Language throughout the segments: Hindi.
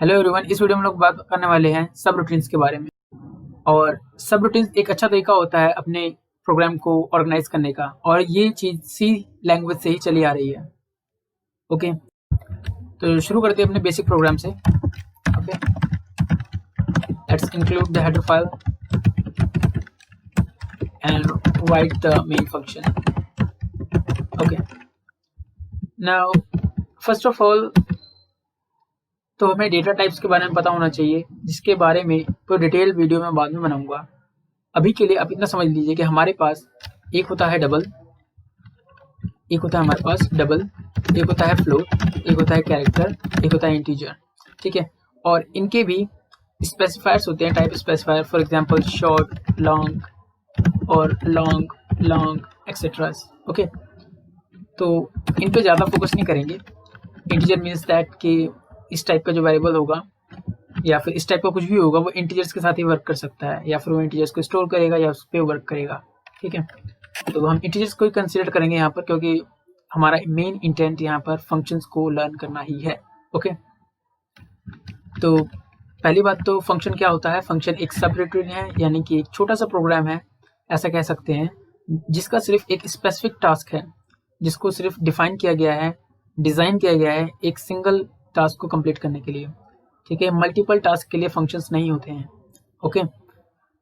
हेलो एवरीवन, इस वीडियो में हम लोग बात करने वाले हैं सब रूटीन्स के बारे में। और सब रूटीन्स एक अच्छा तरीका होता है अपने प्रोग्राम को ऑर्गेनाइज करने का, और ये चीज़ सी लैंग्वेज से ही चली आ रही है। ओके, तो शुरू करते हैं अपने बेसिक प्रोग्राम से। Okay, let's include the header file and right the main function. Okay, now first of all तो हमें डेटा टाइप्स के बारे में पता होना चाहिए, जिसके बारे में तो डिटेल वीडियो में बाद में बनाऊंगा। अभी के लिए आप इतना समझ लीजिए कि हमारे पास एक होता है डबल, एक होता है हमारे पास डबल, एक होता है फ्लोट, एक होता है कैरेक्टर, एक होता है इंटीजर। ठीक है, और इनके भी स्पेसिफायर्स होते हैं, type specifier, for example short, long और लॉन्ग, लॉन्ग एक्सेट्रा। ओके, तो इन पे ज़्यादा फोकस नहीं करेंगे। इंटीजर मीन्स दैट कि इस टाइप का जो वेरिएबल होगा या फिर इस टाइप का कुछ भी होगा वो इंटीजर्स के साथ ही वर्क कर सकता है, या फिर वो इंटीजर्स को स्टोर करेगा या उस पर वर्क करेगा। ठीक है, तो हम इंटीजर्स को ही कंसीडर करेंगे यहाँ पर, क्योंकि हमारा मेन इंटेंट यहाँ पर फंक्शंस को लर्न करना ही है। ओके, तो पहली बात तो फंक्शन क्या होता है। फंक्शन एक सब रूटीन है, यानी कि एक छोटा सा प्रोग्राम है, ऐसा कह सकते हैं, जिसका सिर्फ एक स्पेसिफिक टास्क है, जिसको सिर्फ डिफाइन किया गया है, डिज़ाइन किया गया है एक सिंगल टास्क को कंप्लीट करने के लिए। ठीक है, मल्टीपल टास्क के लिए फंक्शंस नहीं होते हैं। ओके,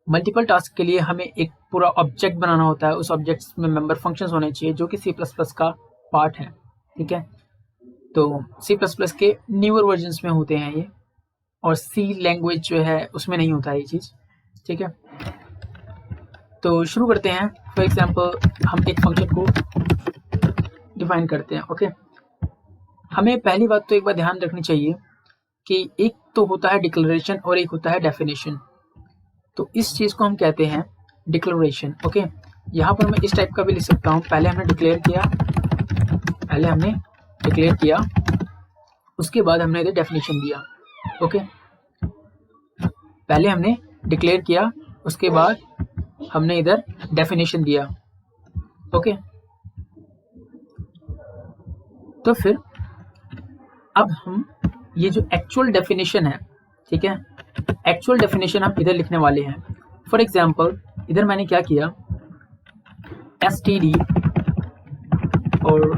मल्टीपल टास्क के लिए हमें एक पूरा ऑब्जेक्ट बनाना होता है, उस ऑब्जेक्ट में मेंबर फंक्शंस होने चाहिए, जो कि C++ का पार्ट है। ठीक है, तो C++ के न्यूअर वर्जन्स में होते हैं ये, और C लैंग्वेज जो है उसमें नहीं होता है ये चीज़। ठीक है, तो शुरू करते हैं। फॉर एग्जाम्पल हम एक फंक्शन को डिफाइन करते हैं। ओके, हमें पहली बात तो एक बात ध्यान रखनी चाहिए कि एक तो होता है डिक्लेरेशन और एक होता है डेफिनेशन। तो इस चीज़ को हम कहते हैं डिक्लेरेशन। ओके, यहाँ पर मैं इस टाइप का भी लिख सकता हूँ। पहले हमने डिक्लेयर किया, उसके बाद हमने इधर डेफिनेशन दिया। ओके, पहले हमने डिक्लेयर किया, उसके बाद हमने इधर डेफिनेशन दिया। ओके, तो फिर अब हम ये जो एक्चुअल डेफिनेशन है, ठीक है, एक्चुअल डेफिनेशन हम इधर लिखने वाले हैं। फॉर एग्जाम्पल इधर मैंने क्या किया, std और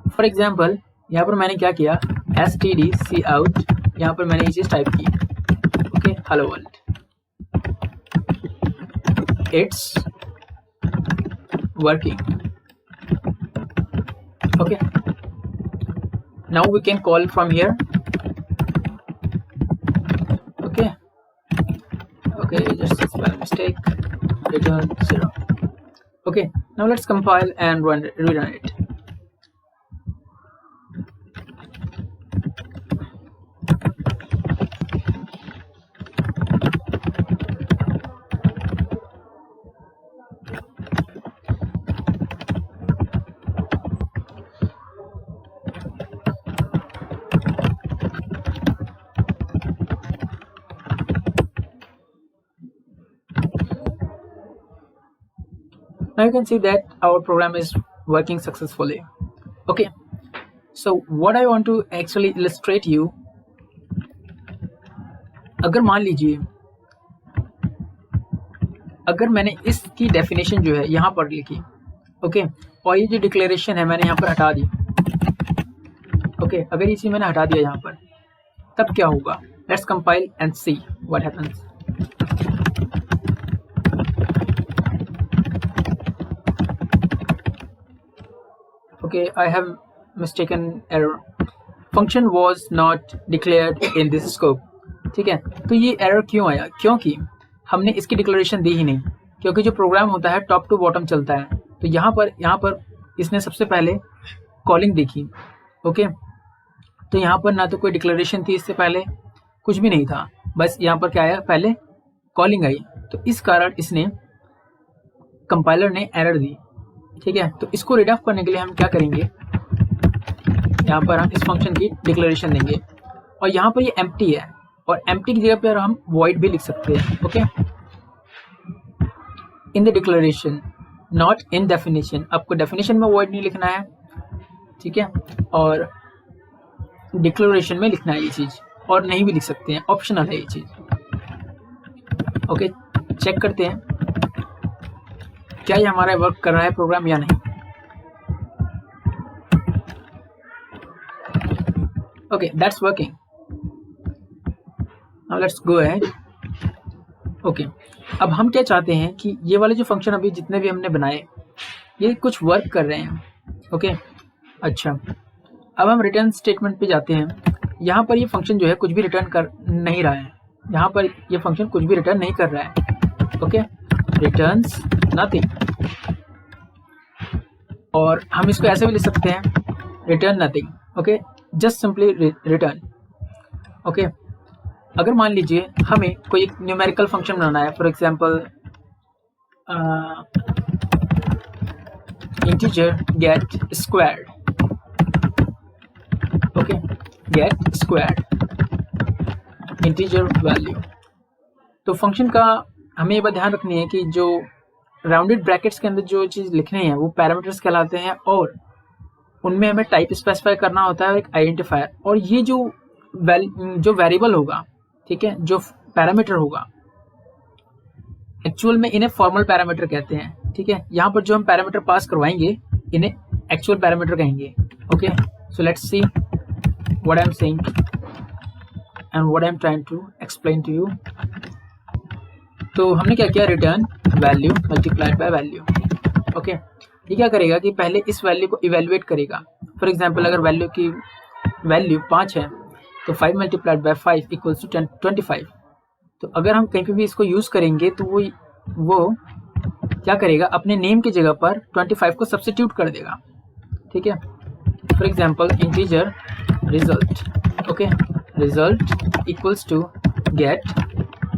फॉर एग्जाम्पल यहाँ पर मैंने क्या किया, std cout, यहाँ पर मैंने ये चीज़ टाइप की। Okay, hello world, it's working. Okay, now we can call from here. Okay, just a spell mistake, return 0. Okay, now let's compile and rerun it. Now you can see that our program is working successfully. Okay, so what I want to actually illustrate you, अगर मान लीजिए अगर मैंने इसकी डेफिनेशन जो है यहाँ पर लिखी, ओके, और ये जो डिक्लेरेशन है मैंने यहाँ पर हटा दी। ओके, अगर ये चीज़ मैंने हटा दिया यहाँ पर, तब क्या होगा? Let's compile and see what happens. Okay, I have mistaken error. Function was not declared in this scope. ठीक है, तो ये एरर क्यों आया? क्योंकि हमने इसकी डिक्लेरेशन दी ही नहीं, क्योंकि जो प्रोग्राम होता है टॉप टू बॉटम चलता है। तो यहाँ पर इसने सबसे पहले कॉलिंग देखी। ओके, तो यहाँ पर ना तो कोई डिक्लेरेशन थी, इससे पहले कुछ भी नहीं था, बस यहाँ पर क्या आया, पहले कॉलिंग आई। तो इस कारण इसने कंपाइलर ने एरर दी। ठीक है, तो इसको रीड ऑफ करने के लिए हम क्या करेंगे, यहाँ पर हम इस फंक्शन की डिक्लेरेशन देंगे, और यहाँ पर ये एम्प्टी है, और एम्प्टी की जगह पर हम वॉइड भी लिख सकते हैं। Okay, in the declaration, not in definition. आपको डेफिनेशन में वॉइड नहीं लिखना है, ठीक है, और डिक्लेरेशन में लिखना है ये चीज़, और नहीं भी लिख सकते हैं, ऑप्शनल है ये चीज़। ओके, चेक करते हैं क्या ये हमारा वर्क कर रहा है प्रोग्राम या नहीं। Okay, that's working. Now let's go ahead. Okay, अब हम क्या चाहते हैं कि ये वाले जो फंक्शन अभी जितने भी हमने बनाए ये कुछ वर्क कर रहे हैं। ओके, अच्छा, अब हम रिटर्न स्टेटमेंट पे जाते हैं। यहाँ पर ये फंक्शन जो है कुछ भी रिटर्न कर नहीं रहा है, यहाँ पर ये फंक्शन कुछ भी रिटर्न नहीं कर रहा है। ओके, रिटर्न्स नथिंग, और हम इसको ऐसे भी लिख सकते हैं, return nothing. Okay, just simply return. Okay, अगर मान लीजिए हमें कोई एक न्यूमेरिकल फंक्शन बनाना है, for example integer get squared. Okay, get squared integer value. तो फंक्शन का हमें ये बात ध्यान रखनी है कि जो राउंडेड ब्रैकेट्स के अंदर जो चीज़ लिखने हैं वो पैरामीटर्स कहलाते हैं, और उनमें हमें टाइप स्पेसिफाई करना होता है और एक आइडेंटिफायर। और ये जो वेरिएबल होगा, ठीक है, जो पैरामीटर होगा, एक्चुअल में इन्हें फॉर्मल पैरामीटर कहते हैं। ठीक है, यहाँ पर जो हम पैरामीटर पास करवाएंगे इन्हें एक्चुअल पैरामीटर कहेंगे। Okay, so let's see what I am saying and what I am trying to explain to you. तो हमने क्या किया, return value multiplied by value. Okay, ये क्या करेगा कि पहले इस वैल्यू को इवेल्युएट करेगा। फॉर एग्जांपल अगर वैल्यू की वैल्यू 5 है तो 5 मल्टीप्लाइड बाय 5 इक्वल्स टू 25। तो अगर हम कहीं पे भी इसको यूज़ करेंगे तो वो क्या करेगा, अपने नेम की जगह पर 25 को सब्स्टिट्यूट कर देगा। ठीक है, for example integer result. Okay, result equals to get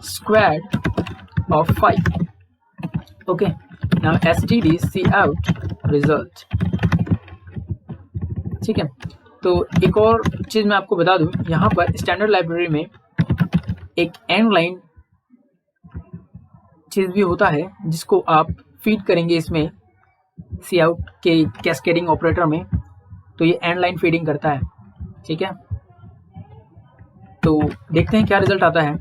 squared of 5। Okay, now std cout result. ठीक है, तो एक और चीज़ मैं आपको बता दूं, यहाँ पर स्टैंडर्ड लाइब्रेरी में एक एंड लाइन चीज़ भी होता है जिसको आप फीड करेंगे इसमें cout के कैस्केडिंग ऑपरेटर में, तो ये एंड लाइन फीडिंग करता है। ठीक है, तो देखते हैं क्या रिजल्ट आता है।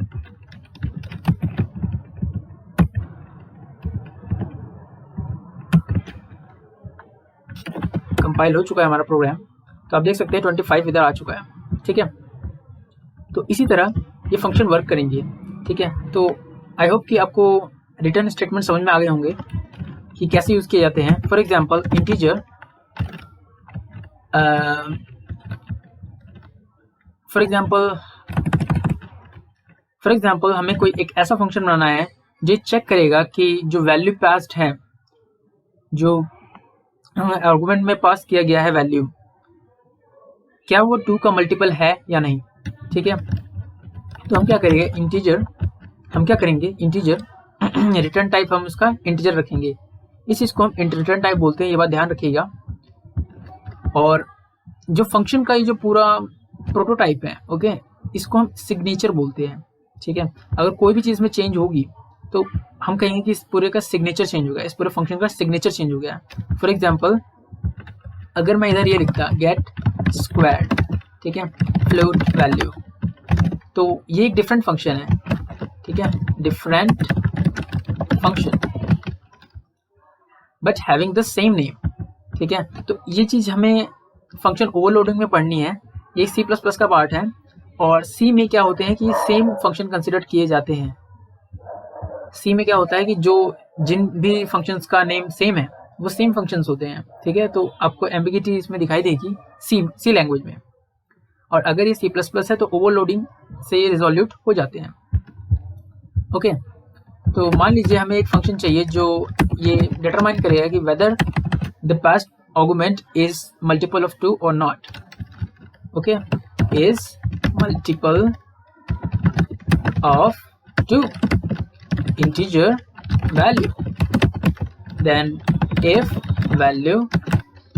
कंपाइल हो चुका है हमारा प्रोग्राम, तो आप देख सकते हैं 25 इधर आ चुका है। ठीक है, तो इसी तरह ये फंक्शन वर्क करेंगे। ठीक है, तो आई होप कि आपको रिटर्न स्टेटमेंट समझ में आ गए होंगे कि कैसे यूज़ किए जाते हैं। For example integer, for example हमें कोई एक ऐसा फंक्शन बनाना है जो चेक करेगा कि जो वैल्यू पास्ड है, जो आर्गुमेंट में पास किया गया है वैल्यू, क्या वो 2 का मल्टीपल है या नहीं। ठीक है, तो हम क्या करेंगे, इंटीजर रिटर्न टाइप हम उसका इंटीजर रखेंगे। इस चीज़ को हम रिटर्न टाइप बोलते हैं, ये बात ध्यान रखिएगा। और जो फंक्शन का ये जो पूरा प्रोटोटाइप है, ओके, इसको हम सिग्नेचर बोलते हैं। ठीक है, अगर कोई भी चीज़ में चेंज होगी तो हम कहेंगे कि इस पूरे का सिग्नेचर चेंज हो गया, इस पूरे फंक्शन का सिग्नेचर चेंज हो गया। फॉर एग्जांपल अगर मैं इधर ये लिखता गेट स्क्वायर्ड, ठीक है, फ्लोट वैल्यू, तो ये एक डिफरेंट फंक्शन है। ठीक है, different function but having the same name. ठीक है, तो ये चीज़ हमें फंक्शन ओवरलोडिंग में पढ़नी है। ये C++ का पार्ट है, और C में क्या होते हैं कि सेम फंक्शन कंसिडर किए जाते हैं। C में क्या होता है कि जो जिन भी फंक्शंस का नेम सेम है वो सेम फंक्शंस होते हैं। ठीक है, तो आपको एम्बिगिटी इसमें दिखाई देगी C लैंग्वेज में, और अगर ये C++ है तो ओवरलोडिंग से ये रिजोल्यूट हो जाते हैं। ओके, तो मान लीजिए हमें एक फंक्शन चाहिए जो ये डिटरमाइन करेगा कि whether the past argument is multiple of 2 और not. Okay, is multiple of 2 integer value, then if value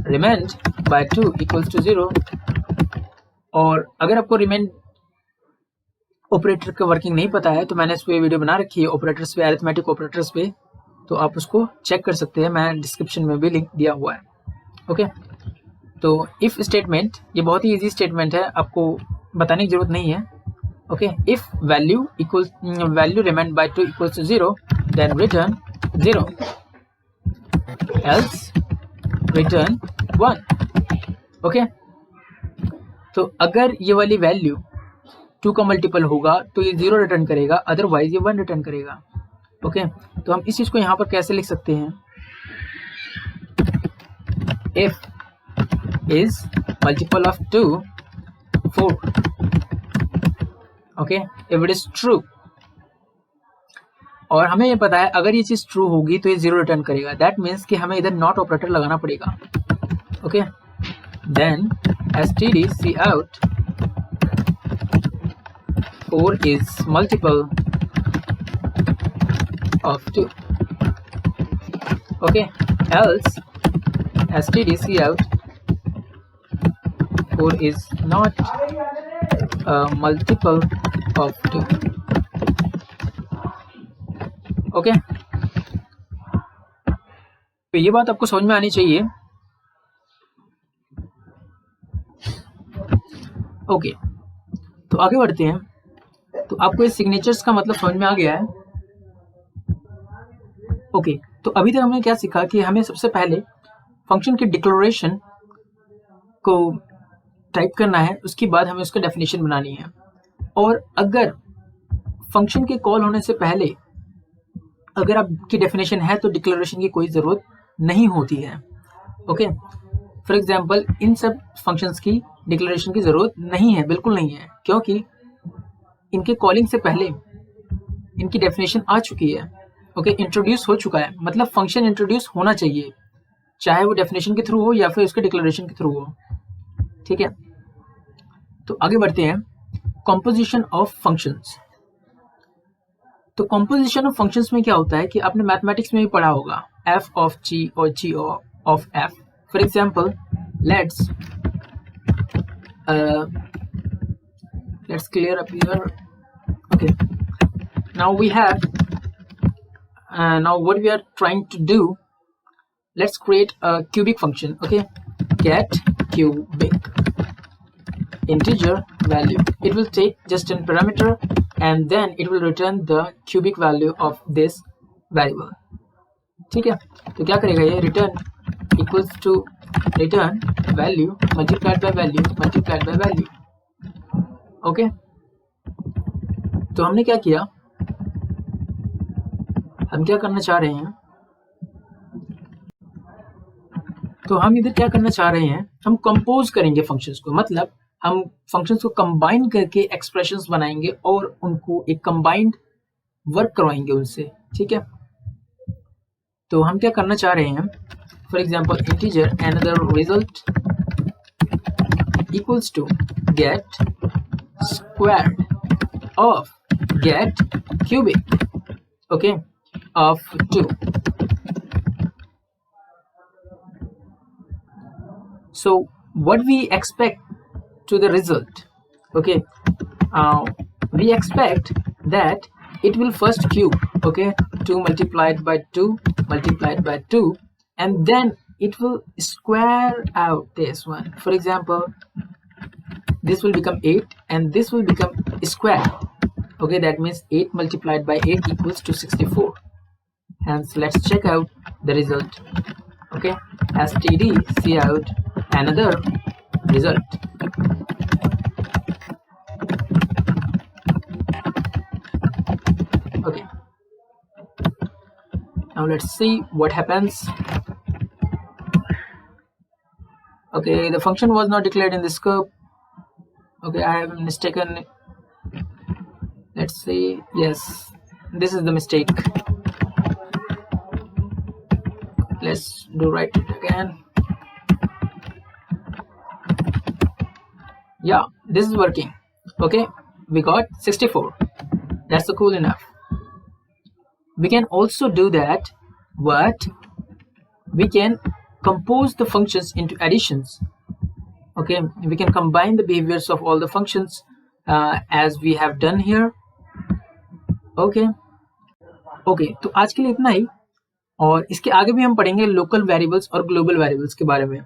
remained by 2 equals to 0। और अगर आपको रिमेन ऑपरेटर का वर्किंग नहीं पता है तो मैंने इस पे वीडियो बना रखी है ऑपरेटर्स पे, अरिथमेटिक ऑपरेटर्स पे, तो आप उसको चेक कर सकते हैं, मैं डिस्क्रिप्शन में भी लिंक दिया हुआ है। ओके, तो इफ स्टेटमेंट ये बहुत ही इजी स्टेटमेंट है, आपको बताने की जरूरत नहीं है। Okay, if value remained by 2 equals to 0 then return 0 else return 1। Okay, तो अगर ये वाली वैल्यू 2 का मल्टीपल होगा तो ये 0 रिटर्न करेगा, अदरवाइज ये 1 रिटर्न करेगा। ओके, तो हम इस चीज को यहाँ पर कैसे लिख सकते हैं? If is multiple of 2 4। Okay, if it is true, और हमें ये पता है अगर ये चीज ट्रू होगी तो ये 0 रिटर्न करेगा। दैट मीन्स कि हमें इधर नॉट ऑपरेटर लगाना पड़ेगा। Okay, then std cout 4 is multiple of 2। Okay, else std cout 4 is not a multiple of 2। Okay, तो ये बात आपको समझ में आनी चाहिए। ओके, तो आगे बढ़ते हैं। तो आपको इस सिग्नेचर्स का मतलब समझ में आ गया है। ओके, तो अभी तक हमने क्या सीखा कि हमें सबसे पहले फंक्शन की डिक्लेरेशन को टाइप करना है, उसके बाद हमें उसका डेफिनेशन बनानी है। और अगर फंक्शन के कॉल होने से पहले अगर आपकी डेफिनेशन है तो डिक्लेरेशन की कोई ज़रूरत नहीं होती है। ओके, फॉर एग्जांपल इन सब फंक्शंस की डिक्लेरेशन की ज़रूरत नहीं है, बिल्कुल नहीं है, क्योंकि इनके कॉलिंग से पहले इनकी डेफिनेशन आ चुकी है। ओके, इंट्रोड्यूस हो चुका है, मतलब फंक्शन इंट्रोड्यूस होना चाहिए, चाहे वो डेफिनेशन के थ्रू हो या फिर उसके डिक्लेरेशन के थ्रू हो। ठीक है, तो आगे बढ़ते हैं। Composition of functions. तो कॉम्पोजिशन ऑफ फंक्शंस में क्या होता है कि आपने मैथमेटिक्स में भी पढ़ा होगा, एफ ऑफ जी और G of F. For example let's clear up here। okay, now we have now what we are trying to do, let's create a cubic function। okay, get cubic integer value, it will take just an parameter and then it will return the cubic value of this variable। ठीक है, तो क्या करेगा ये, return equals to return value multiplied by value multiplied by value। Okay, तो हमने क्या किया, हम क्या करना चाह रहे हैं, तो हम इधर क्या करना चाह रहे हैं, हम कंपोज करेंगे फंक्शंस को, मतलब हम फंक्शंस को कंबाइन करके एक्सप्रेशंस बनाएंगे और उनको एक कंबाइंड वर्क करवाएंगे उनसे। ठीक है, तो हम क्या करना चाह रहे हैं, for example integer another result equals to get square of get cubic, okay, of 2। so what we expect to the result, okay, we expect that it will first cube, okay, 2 multiplied by 2 multiplied by 2, and then it will square out this one. For example, this will become 8 and this will become square, okay, that means 8 multiplied by 8 equals to 64. Hence let's check out the result। okay, std cout another result। okay, now let's see what happens। okay, the function was not declared in the scope। okay, I have mistaken, let's see, yes, this is the mistake, let's do write it again। yeah, this is working। okay, we got 64, that's cool enough। we can also do that, but we can compose the functions into additions। okay, we can combine the behaviors of all the functions as we have done here। okay, तो आज के लिए इतना ही, और इसके आगे भी हम पढ़ेंगे लोकल वेरिएबल्स और ग्लोबल वेरिएबल्स के बारे में।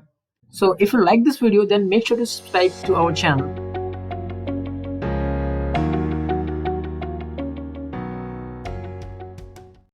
So if you like this video, then make sure to subscribe to our channel.